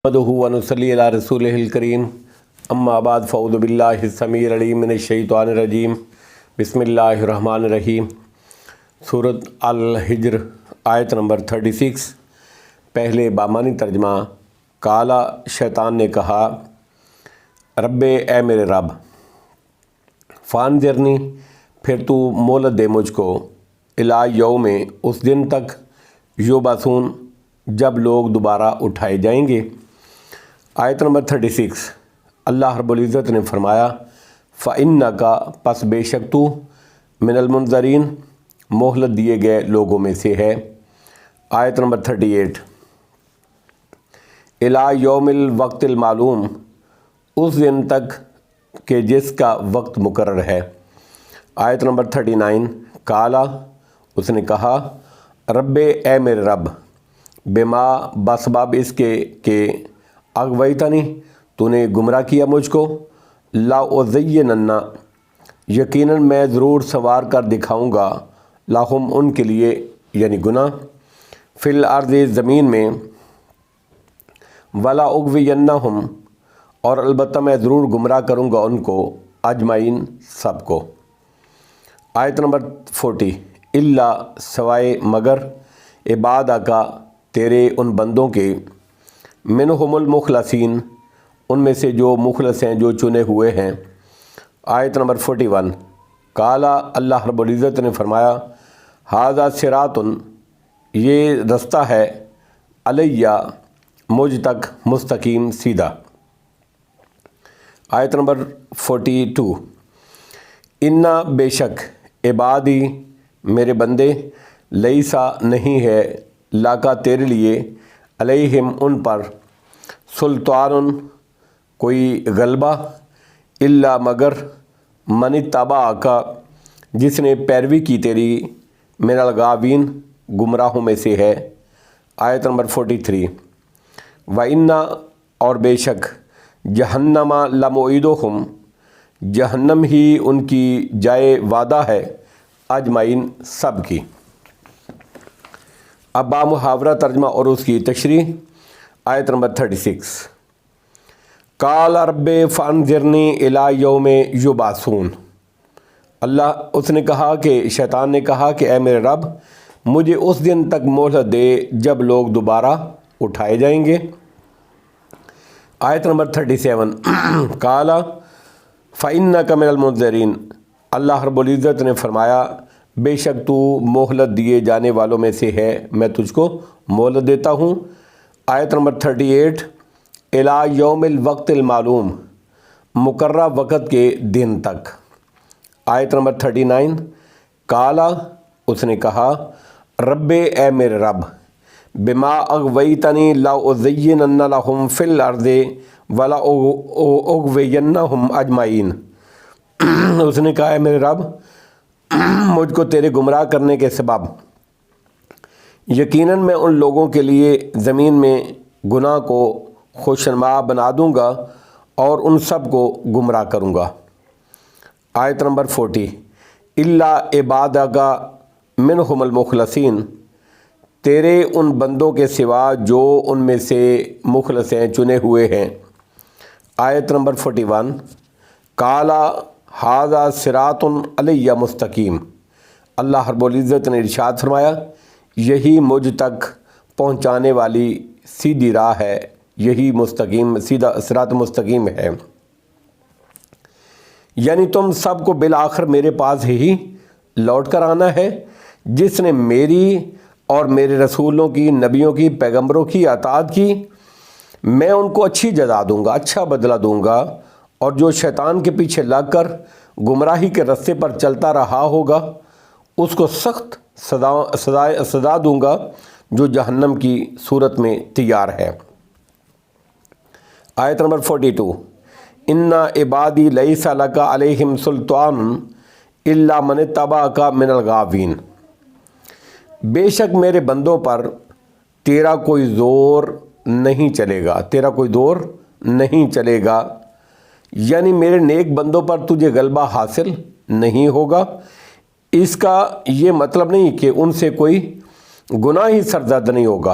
नहमदुहु व नुसल्ली अला रसूलिहिल करीम अम्मा बाद फ़अऊज़ु बिल्लाहि समीइल अलीम मिनश शैतानिर रजीम बिस्मिल्लाहिर रहमानिर रहीम। सूरत अल हिज्र आयत नंबर 36। पहले बामानी तर्जमा। काला शैतान ने कहा, रब्बे ए मेरे रब, फ़ानज़िरनी फिर तू मोहलत दे मुझको, इला यौम उस दिन तक, युबअसून जब लोग दोबारा उठाए जाएंगे। आयत नंबर 36। अल्लाह रब्बुल इज़्ज़त ने फरमाया, फ़इन्नका पस बेशक तू मिनल मुनज़रीन मोहलत दिए गए लोगों में से है। आयत नंबर 38। इला यौमिल वक्तिल मालूम उस दिन तक के जिसका वक्त मुकर्रर है। आयत नंबर 39। काला उसने कहा, रब्बे ए मेरे रब, बेमा बसबाब इसके के अगवैतनी तूने गुमराह किया मुझको, लाउज़य्यनन्ना यकीनन मैं ज़रूर सवार कर दिखाऊँगा, लाहुम उनके लिए यानी गुनाह, फ़िल अर्ज़ ज़मीन में, वला उग़वियन्नहुम और अलबत्ता मैं ज़रूर गुमराह करूँगा उनको, अजमाइन सबको। आयत नंबर 40। इल्ला सवाए मगर, इबादा का तेरे उन बंदों के, मिनहुमुल मुखलसीन उनमें से जो मुखलस हैं, जो चुने हुए हैं। आयत नंबर 41। काला अल्लाह रब्बुल इज़्ज़त ने फरमाया, हाज़ा सिरातुन ये रास्ता है, अलैया मुझ तक, मुस्तकीम सीधा। आयत नंबर 42। इन्ना बेशक इबादी मेरे बंदे, लईसा नहीं है, लाका तेरे लिए, अलैहिम उन पर, सुल्तानुन कोई गलबा, इल्ला मगर, मन तबा का जिसने पैरवी की तेरी, मिनल गावीन गुमराहों में से है। आयत नंबर 43। व इन्ना और बेशक, जहन्नमा लमोइदुहुम जहन्नम ही उनकी जाए वादा है, अजमाइन सब की। अब बामुहावरा तर्जमा और उसकी तशरीह। आयत नंबर 36। काल रब्बे फ़अनज़िरनी इला यौम युबअसून अल्लाह उसने कहा कि शैतान ने कहा कि ए मेरे रब, मुझे उस दिन तक मोहलत दे जब लोग दोबारा उठाए जाएंगे। आयत नंबर 37। काला फ़इन्नका मिनल मुनज़रीन अल्लाह रब्बुल इज़्ज़त ने फरमाया, बेशक तू मोहलत दिए जाने वालों में से है, मैं तुझको मोहलत देता हूँ। आयत नंबर 38। इला यौमिल वक्तिल मालूम मुकर्रर वक़्त के दिन तक। आयत नंबर 39। काला उसने कहा, रब्बे ए मेरे रब, बिमा अग़वैतनी लाउज़य्यिनन्ना लहुम फ़िल अर्ज़ि वला उग़वियन्नहुम अजमाइन। उसने कहा, है मेरे रब, मुझको तेरे गुमराह करने के सबब यकीनन मैं उन लोगों के लिए ज़मीन में गुनाह को खुशनुमा बना दूँगा और उन सब को गुमराह करूँगा। आयत नंबर 40। इल्ला इबादका मिनहुमुल मुखलसीन तेरे उन बंदों के सिवा जो उनमें से मुखलस हैं, चुने हुए हैं। आयत नंबर 41। काला हाज़ा सिरातुन अलैया मुस्तकीम अल्लाह रब्बुल इज़्ज़त ने इरशाद फरमाया, यही मुझ तक पहुँचाने वाली सीधी राह है, यही मुस्तकीम सीधा सिरात मुस्तकीम है। यानी तुम सबको बिलाखिर मेरे पास ही लौट कर आना है, जिसने मेरी और मेरे रसूलों की, नबियों की, पैगंबरों की अताअत की, मैं उनको अच्छी जज़ा दूँगा, अच्छा बदला दूँगा, और जो शैतान के पीछे लगकर गुमराही के रास्ते पर चलता रहा होगा उसको सख्त सज़ा दूँगा, जो जहन्नम की सूरत में तैयार है। आयत नंबर 42। इन्ना इबादी लैसा लका अलैहिम सुल्तान इल्ला मन तबअका मिनल गावीन बेशक मेरे बंदों पर तेरा कोई ज़ोर नहीं चलेगा, तेरा कोई ज़ोर नहीं चलेगा, यानी मेरे नेक बंदों पर तुझे गलबा हासिल नहीं होगा। इसका ये मतलब नहीं कि उनसे कोई गुनाह ही सरजद नहीं होगा,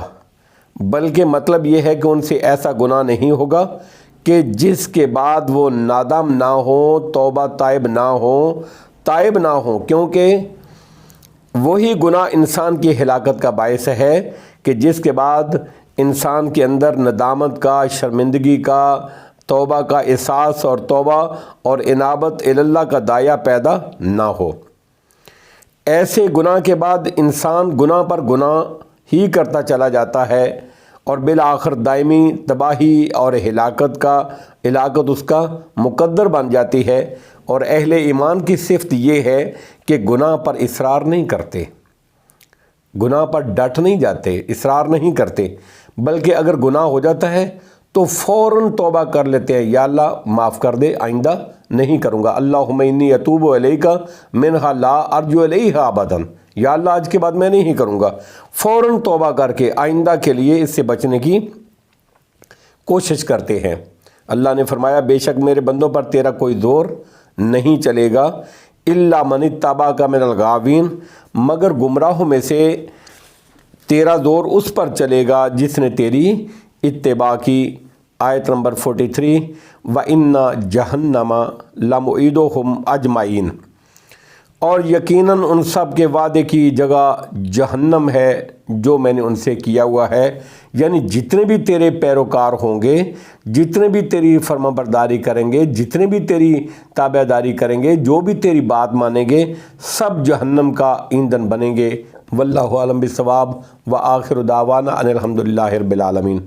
بلکہ مطلب یہ ہے کہ ان سے ایسا گناہ نہیں ہوگا کہ جس کے بعد وہ نادم نہ ہوں، توبہ طائب نہ ہوں، کیونکہ وہی گناہ انسان کی ہلاکت کا باعث ہے کہ جس کے بعد انسان کے اندر ندامت کا، شرمندگی کا، توبہ کا احساس اور توبہ اور انابت اللہ کا داعیہ پیدا نہ ہو۔ ایسے گناہ کے بعد انسان گناہ پر گناہ ہی کرتا چلا جاتا ہے اور بالآخر دائمی تباہی اور ہلاکت اس کا مقدر بن جاتی ہے۔ اور اہل ایمان کی صفت یہ ہے کہ گناہ پر اصرار نہیں کرتے، گناہ پر ڈٹ نہیں جاتے، اصرار نہیں کرتے، بلکہ اگر گناہ ہو جاتا ہے تو فوراً توبہ کر لیتے ہیں، یا اللہ معاف کر دے، آئندہ نہیں کروں گا، اللہم انی اتوب الیک منہا لا ارجو الیہا ابدا، یا اللہ آج کے بعد میں نہیں کروں گا، فوراً توبہ کر کے آئندہ کے لیے اس سے بچنے کی کوشش کرتے ہیں۔ اللہ نے فرمایا بے شک میرے بندوں پر تیرا کوئی زور نہیں چلے گا، الا من اتبعک من الغاوین، مگر گمراہوں میں سے تیرا زور اس پر چلے گا جس نے تیری اتباع کی۔ آیت نمبر 43، وَإِنَّ جَهَنَّمَ لَمُوعِدُهُمْ أَجْمَعِينَ، اور یقیناً ان سب کے وعدے کی جگہ جہنم ہے جو میں نے ان سے کیا ہوا ہے، یعنی جتنے بھی تیرے پیروکار ہوں گے، جتنے بھی تیری فرما برداری کریں گے، جتنے بھی تیری تابع داری کریں گے، جو بھی تیری بات مانیں گے، سب جہنم کا ایندھن بنیں گے۔ واللہ اعلم بالصواب، وآخر دعوانا ان الحمد للہ رب العالمین۔